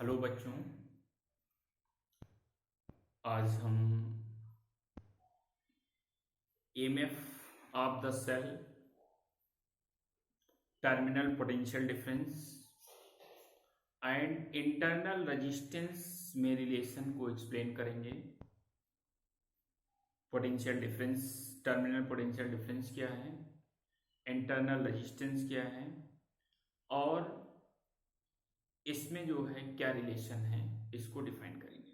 Hello बच्चों। आज हम EMF of the cell, terminal potential difference and internal resistance में रिलेशन को एक्सप्लेन करेंगे। Potential difference, terminal potential difference क्या है, इंटरनल रेजिस्टेंस क्या है और इसमें जो है क्या रिलेशन है, इसको डिफाइन करेंगे।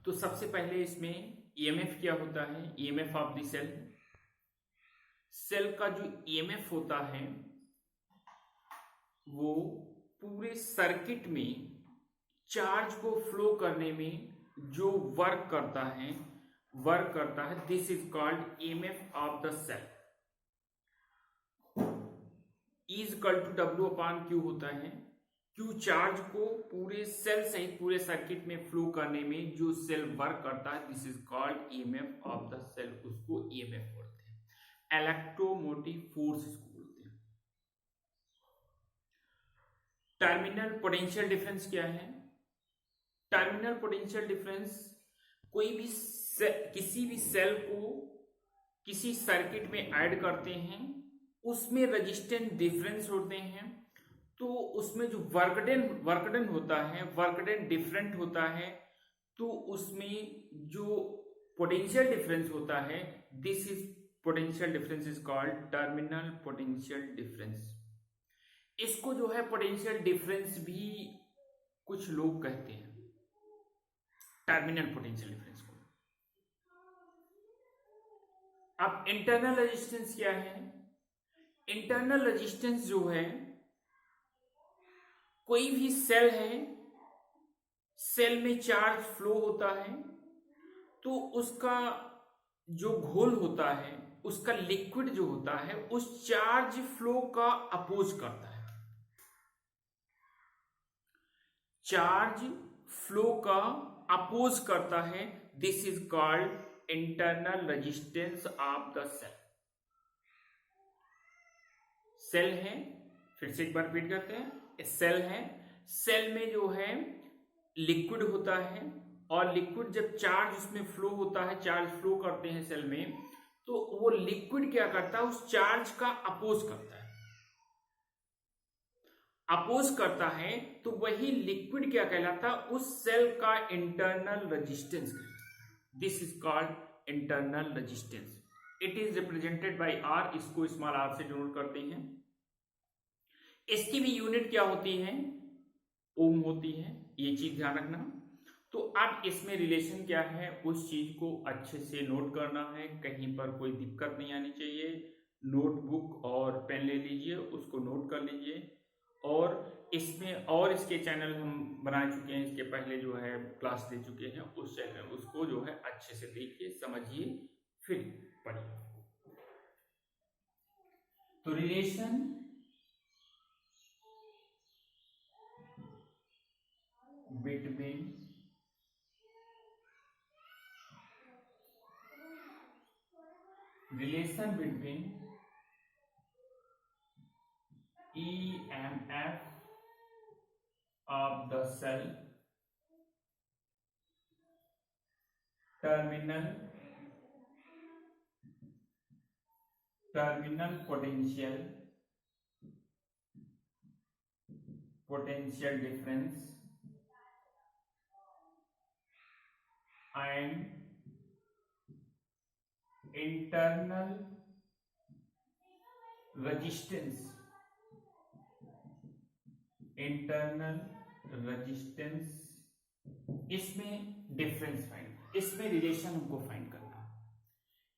तो सबसे पहले इसमें ईएमएफ क्या होता है। EMF of the cell, cell का जो ईएमएफ होता है वो पूरे सर्किट में चार्ज को फ्लो करने में जो वर्क करता है this is called EMF of the cell. Is equal to W upon Q होता है। क्यू चार्ज को पूरे सेल सहित पूरे सर्किट में फ्लो करने में जो सेल वर्क करता है this is called EMF of the cell. उसको ईएमएफ बोलते हैं, इलेक्ट्रोमोटिव फोर्स इसको बोलते हैं। टर्मिनल पोटेंशियल डिफरेंस क्या है। टर्मिनल पोटेंशियल डिफरेंस कोई भी किसी भी सेल को किसी सर्किट में ऐड करते हैं, उसमें रेजिस्टेंस डिफरेंस होते हैं, तो उसमें जो वर्कडन होता है, वर्कडन डिफरेंट होता है, तो उसमें जो पोटेंशियल डिफरेंस होता है this is potential difference is called terminal potential difference. इसको जो है पोटेंशियल डिफरेंस भी कुछ लोग कहते हैं, टर्मिनल पोटेंशियल डिफरेंस को। अब इंटरनल रेजिस्टेंस क्या है। इंटरनल रेजिस्टेंस जो है, कोई भी सेल है, सेल में चार्ज फ्लो होता है तो उसका जो घोल होता है, उसका लिक्विड जो होता है उस चार्ज फ्लो का अपोज करता है। चार्ज फ्लो का अपोज करता है, this is called internal resistance of the cell. Cell है, फिर से एक बार रिपीट करते हैं, सेल है, सेल में जो है लिक्विड होता है और लिक्विड जब चार्ज उसमें फ्लो होता है, चार्ज फ्लो करते हैं सेल में, तो वो लिक्विड क्या करता है, उस चार्ज का अपोज करता है। अपोज करता है तो वही लिक्विड क्या कहलाता है, उस सेल का इंटरनल रेजिस्टेंस कहलाता। This is called internal resistance. It is represented by R, इसको स्मॉल आर से डिनोट करते हैं। इसकी भी यूनिट क्या होती है, ओम होती है, ये चीज ध्यान रखना। तो अब इसमें रिलेशन क्या है, उस चीज को अच्छे से नोट करना है, कहीं पर कोई दिक्कत नहीं आनी चाहिए। नोटबुक और पेन ले लीजिए, उसको नोट कर लीजिए। और इसमें और इसके चैनल हम बना चुके हैं, इसके पहले जो है क्लास दे चुके हैं, उस चैनल उसको जो है अच्छे से देखिए, समझिए, फिर पढ़िए। तो relation between EMF of the cell, terminal potential difference and internal resistance इसमें डिफरेंस फाइंड, इसमें रिलेशन हमको फाइंड करना।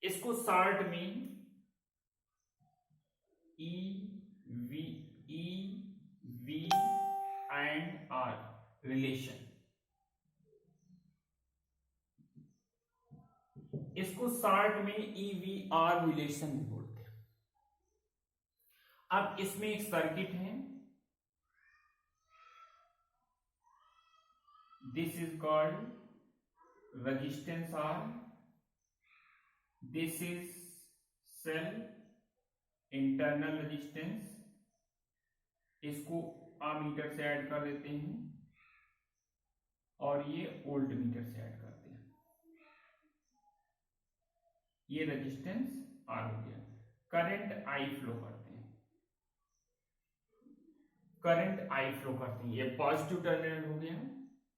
इसको शॉर्ट में E V and R relation, इसको शॉर्ट में EVR रिलेशन भी बोलते हैं। अब इसमें एक सर्किट है, this is called resistance R, this is cell internal resistance, इसको मीटर से ऐड कर देते हैं और ये वोल्ट मीटर से ऐड करते हैं। ये रेजिस्टेंस आर हो गया। करंट आई फ्लो करते हैं, करंट आई फ्लो करते हैं। ये पॉजिटिव टर्मिनल हो गया,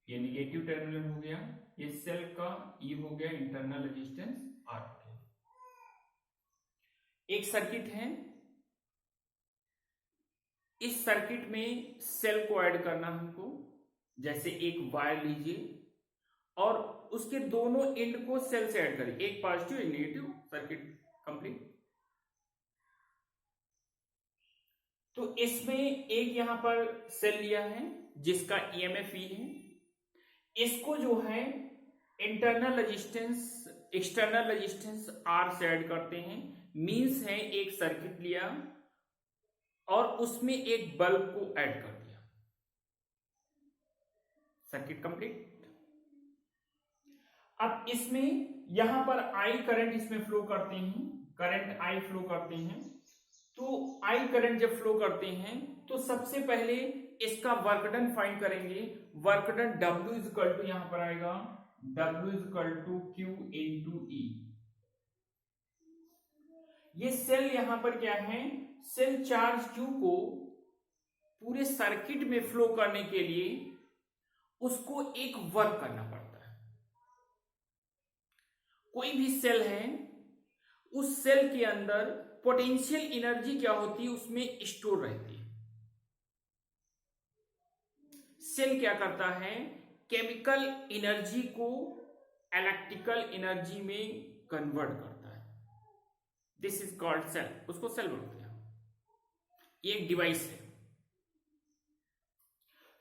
ये निगेटिव टर्मिनल हो गया, ये सेल का ई हो गया, इंटरनल रेजिस्टेंस आर हो गया। एक सर्किट है, इस सर्किट में सेल को ऐड करना हमको। जैसे एक वायर लीजिए और उसके दोनों एंड को सेल से ऐड करिए, एक पॉजिटिव एक नेगेटिव, सर्किट कंप्लीट। तो इसमें एक यहां पर सेल लिया है जिसका ईएमएफ ई है, इसको जो है internal resistance external resistance R से ऐड करते हैं। मींस है एक सर्किट लिया और उसमें एक बल्ब को ऐड कर दिया, सर्किट कंप्लीट। अब इसमें यहां पर आई करंट इसमें फ्लो करते हैं, करंट आई फ्लो करते हैं। तो आई करंट जब फ्लो करते हैं तो सबसे पहले इसका वर्क डन फाइंड करेंगे। Work done W is equal to, यहां पर आएगा W is equal to Q into E। ये सेल यहां पर क्या है, सेल चार्ज Q को पूरे सर्किट में फ्लो करने के लिए उसको एक वर्क करना पड़ता है। कोई भी सेल है, उस सेल के अंदर पोटेंशियल एनर्जी क्या होती है, उसमें स्टोर रहती है। सेल क्या करता है, केमिकल एनर्जी को इलेक्ट्रिकल एनर्जी में कन्वर्ट करता है। दिस इज कॉल्ड सेल, उसको सेल बोलते हैं। ये एक डिवाइस है।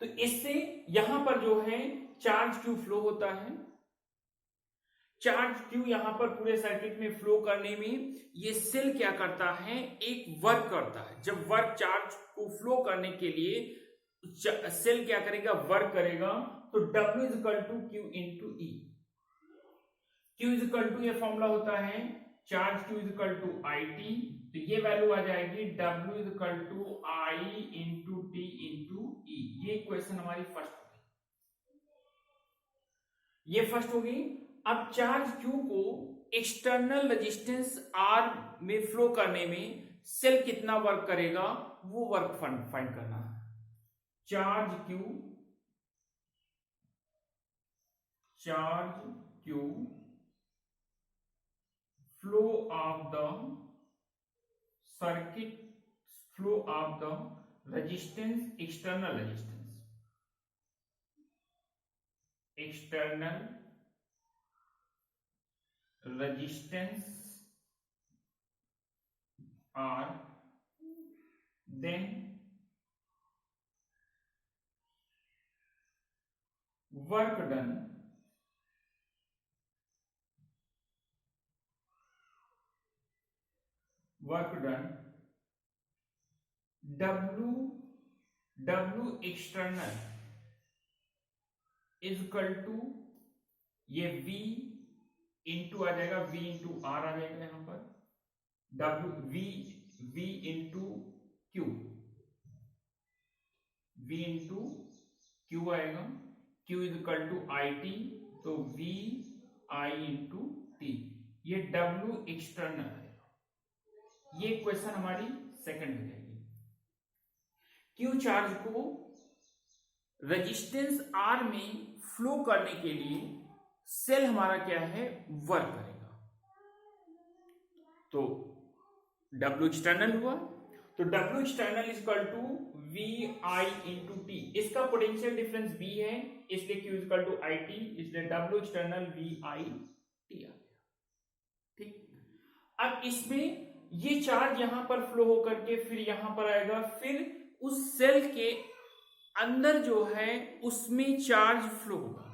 तो इससे यहां पर जो है चार्ज क्यू फ्लो होता है। चार्ज क्यू यहां पर पूरे सर्किट में फ्लो करने में ये सेल क्या करता है, एक वर्क करता है। जब वर्क चार्ज को फ्लो करने के लिए सेल क्या करेगा, वर्क करेगा। तो W is equal to Q into E। Q is equal to, ये फॉर्मूला होता है charge Q is equal to IT। तो ये वैल्यू आ जाएगी W is equal to I into T into E। ये क्वेश्चन हमारी फर्स्ट होगी, ये फर्स्ट होगी। अब चार्ज Q को एक्सटर्नल रेजिस्टेंस R में फ्लो करने में सेल कितना वर्क करेगा, वो वर्क फाइंड करना है। Charge Q flow of the circuit, flow of the resistance, external resistance R, then work done W external is equal to, ये V इंटू आ जाएगा, V इंटू R आ जाएगा यहां पर, V into Q, V into Q आएगा। Q is equal to IT, तो V I into T। ये W एक्सटर्नल है। ये क्वेश्चन हमारी सेकंड हो जाएगी। Q चार्ज को रेजिस्टेंस R में फ्लो करने के लिए सेल हमारा क्या है, वर्क करेगा। तो W एक्सटर्नल हुआ, तो W external is equal to VI into T। इसका पोटेंशियल डिफरेंस B है, इसलिए Q is equal to IT, इसलिए W एक्सटर्नल VI T आ गया। ठीक, अब इसमें ये चार्ज यहां पर फ्लो होकर के फिर यहां पर आएगा, फिर उस सेल के अंदर जो है उसमें चार्ज फ्लो होगा।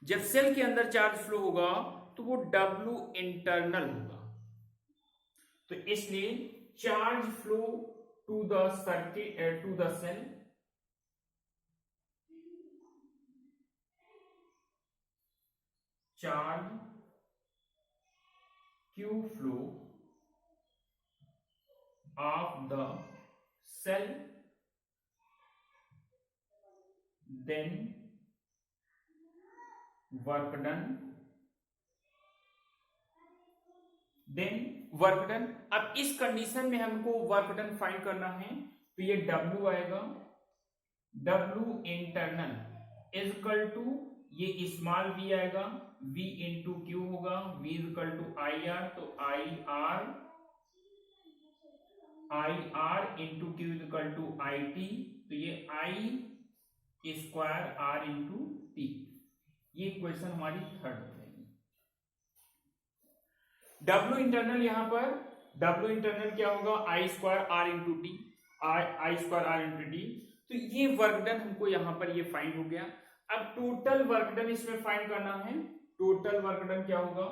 जब सेल के अंदर चार्ज फ्लो होगा तो वो W इंटरनल होगा। तो इसलिए charge flow to the circuit, to the cell, charge Q flow of the cell, then work done. अब इस कंडीशन में हमको वर्क डन फाइंड करना है, तो ये W आएगा, W internal is equal to ये स्मॉल v आएगा, v इंटू क्यू होगा, v is equal to I R, तो I R into Q is equal to I T, तो ये I square R into T. ये equation हमारी third हो जाएगी। W इंटरनल यहां पर W इंटरनल क्या होगा, I square R into T, I square R into T. तो ये वर्क डन हमको यहां पर ये फाइंड हो गया। अब टोटल वर्क डन इसमें फाइंड करना है। टोटल वर्क डन क्या होगा,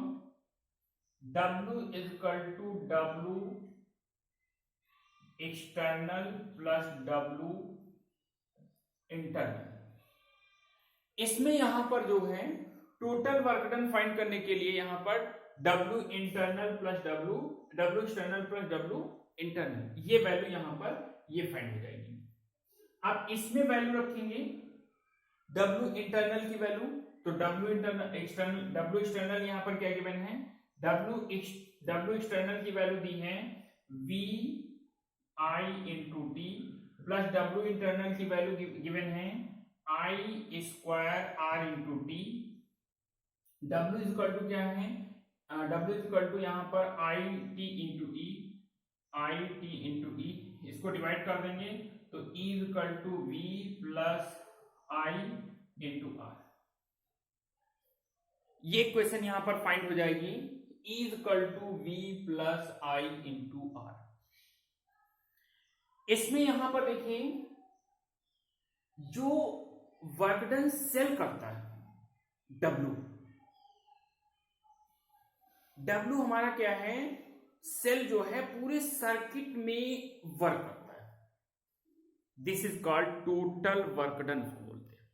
W is equal to W external plus W internal. इसमें यहां पर जो है टोटल वर्क डन फाइंड करने के लिए यहां पर W internal plus W external plus W internal, ये वैल्यू यहां पर ये फाइंड हो जाएगी। अब इसमें वैल्यू रखेंगे W इंटरनल की वैल्यू, तो W internal external, W external यहां पर क्या गिवन है, W एक्सटर्नल की वैल्यू दी है V I into T, plus W internal की वैल्यू गिवन है I square R into T. W is equal to क्या है, W इज इक्वल टू यहाँ पर आई टी इंटू ई, इसको डिवाइड कर देंगे तो E is equal to V plus I into R. ये इक्वेशन यहां पर फाइंड हो जाएगी, E is equal to V plus I into R. इसमें यहां पर देखिए जो वर्क डन सेल करता है W हमारा क्या है, सेल जो है पूरे सर्किट में वर्क करता है। This is called total work done बोलते हैं।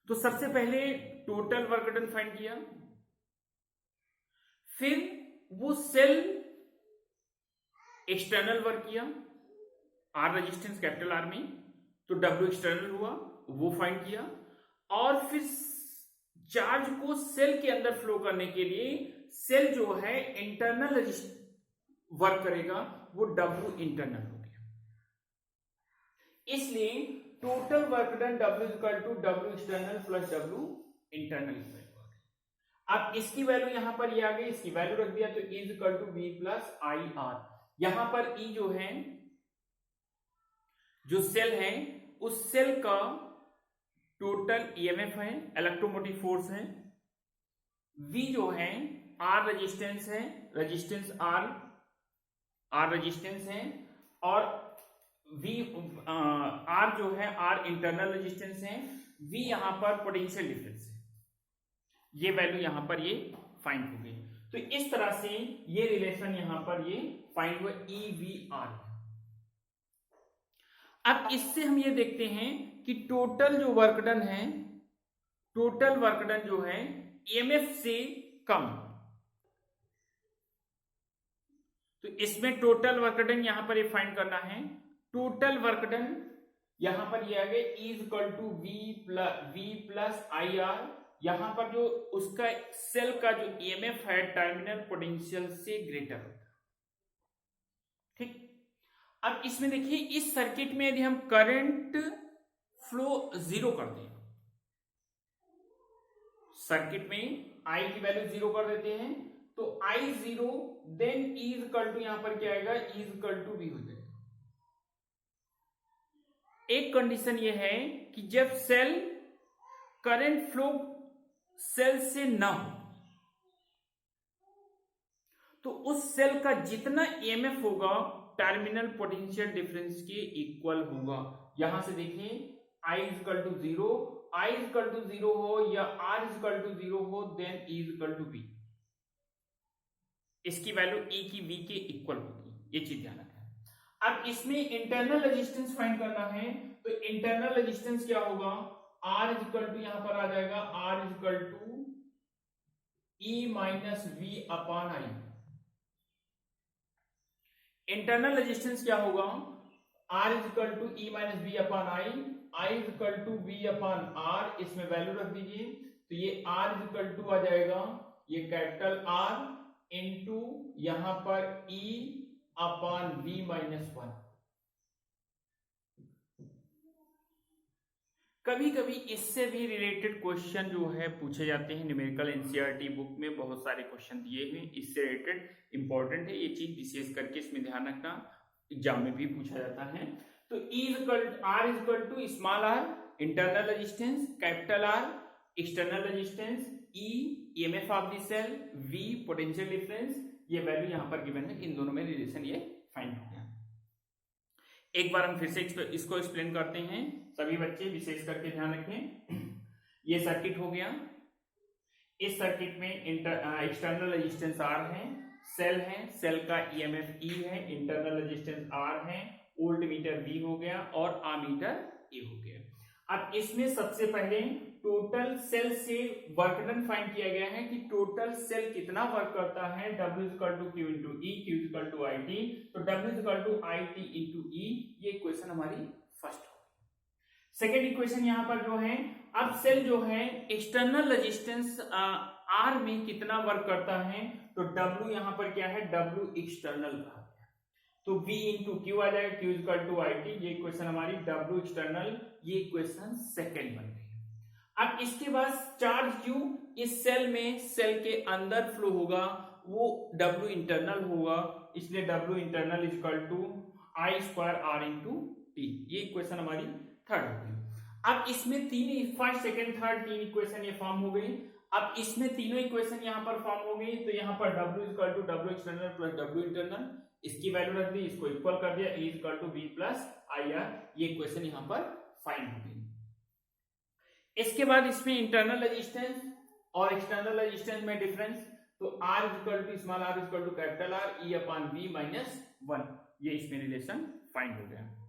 तो सबसे पहले टोटल वर्क डन फाइंड किया, फिर वो सेल एक्सटर्नल वर्क किया आर रेजिस्टेंस कैपिटल आर में, तो W एक्सटर्नल हुआ वो फाइंड किया, और फिर चार्ज को सेल के अंदर फ्लो करने के लिए सेल जो है इंटरनल वर्क करेगा, वो W इंटरनल हो गया। इसलिए total work done W equal to W external plus W internal की वैल्यू आ गई। अब इसकी वैल्यू यहां पर ये आ गई, इसकी वैल्यू रख दिया, तो E equal to V plus I R. यहां पर E जो है, जो सेल है, उस सेल का टोटल EMF है, इलेक्ट्रोमोटिव फोर्स है, V जो है R रेजिस्टेंस है, रेजिस्टेंस R रेजिस्टेंस है, और V R जो है R इंटरनल रेजिस्टेंस है, V यहां पर पोटेंशियल डिफरेंस है। ये वैल्यू यहां पर ये फाइंड हो गई। तो इस तरह से ये रिलेशन यहां पर ये फाइंड हुआ EVR। अब इससे हम ये देखते हैं कि टोटल जो वर्क डन है, टोटल वर्क डन जो है EMF से कम, तो इसमें टोटल वर्क डन यहां पर ये फाइंड करना है। टोटल वर्क डन यहां पर ये आ गया E equal to V plus I R. यहां पर जो उसका सेल का जो EMF है टर्मिनल पोटेंशियल से ग्रेटर होता है। ठीक, अब इसमें देखिए इस सर्किट में यदि हम करंट फ्लो जीरो कर दें, सर्किट में I की वैल्यू जीरो कर देते हैं, तो I zero, then E equal to यहां पर क्या आएगा, E इक्वल टू V हो जाएगा। एक कंडीशन ये है कि जब सेल करंट फ्लो सेल से ना हो, तो उस सेल का जितना EMF होगा टर्मिनल पोटेंशियल डिफरेंस के इक्वल होगा। यहां से देखिए I equal to zero, I equal to zero हो या R इक्वल टू जीरो हो, then E equal to V, इसकी वैल्यू E की V के इक्वल होगी, ये चीज ध्यान रखें। अब इसमें इंटरनल रेजिस्टेंस फाइंड करना है, तो इंटरनल रेजिस्टेंस क्या होगा, R इक्वल टू यहां पर आ जाएगा R equal to E minus V upon I। Internal resistance क्या होगा, R is equal to E minus B upon I is equal to V upon R, इसमें वैल्यू रख दीजिए, तो ये आर इज इक्वल टू आ जाएगा ये कैपिटल आर इंटू यहां पर ई अपॉन वी माइनस 1। कभी कभी इससे भी रिलेटेड क्वेश्चन जो है पूछे जाते हैं न्यूमेरिकल एनसीईआरटी बुक में, बहुत सारे क्वेश्चन दिए हुए इससे रिलेटेड, इंपॉर्टेंट है ये चीज, विशेष करके इसमें ध्यान रखना, एग्जाम में भी पूछा जाता है। तो R is equal to small R internal resistance, capital R external resistance, E EMF of the cell, V potential difference, ये वैल्यू यहां पर गिवन है, इन दोनों में रिलेशन ये फाइंड हो गया। एक बार हम फिर से इसको एक्सप्लेन करते हैं, सभी बच्चे विशेष करके ध्यान रखें। ये सर्किट हो गया, इस सर्किट में एक्सटर्नल रेजिस्टेंस आर है, सेल का ईएमएफ ई है, इंटरनल रेजिस्टेंस आर है, वोल्ट मीटर वी हो गया और आमीटर ए हो गया। अब इसमें सबसे पहले टोटल सेल से वर्क डन फाइंड किया गया है कि टोटल सेल कितना वर्क करता है, W equal to Q into E, Q equal to I T, तो W equal to I T into E, ये इक्वेशन हमारी फर्स्ट होगी। सेकेंड इक्वेशन यहाँ पर जो है, अब सेल जो है एक्सटर्नल रेजिस्टेंस आर में कितना वर्क करता है, तो W यहाँ पर क्या है, W एक्सटर्नल कहा गया, तो V इंटू क्यू आ जाएगा, Q equal to I T, ये इक्वेशन हमारी W एक्सटर्नल, ये इक्वेशन सेकेंड बन गई। अब इसके बाद चार्ज Q इस सेल में, सेल के अंदर फ्लो होगा, वो W इंटरनल होगा, इसलिए W internal is equal to I square R into T, ये इक्वेशन हमारी थर्ड हो गई। अब इसमें तीन, फर्स्ट सेकंड थर्ड तीन इक्वेशन ये फॉर्म हो गई। अब इसमें तीनों इक्वेशन यहाँ पर फॉर्म हो गई, तो यहाँ पर W equal to W external plus W internal, इसकी वैल्यू रख दी, इसको इक्वल कर दिया, E equal to V plus I R, ये इक्वेशन यहाँ पर फाइंड हो गई। इसके बाद इसमें इंटरनल रेजिस्टेंस और एक्सटर्नल रेजिस्टेंस में डिफरेंस, तो R equal to small r equal to capital R, E upon V minus 1, ये इसमें रिलेशन फाइंड हो गया।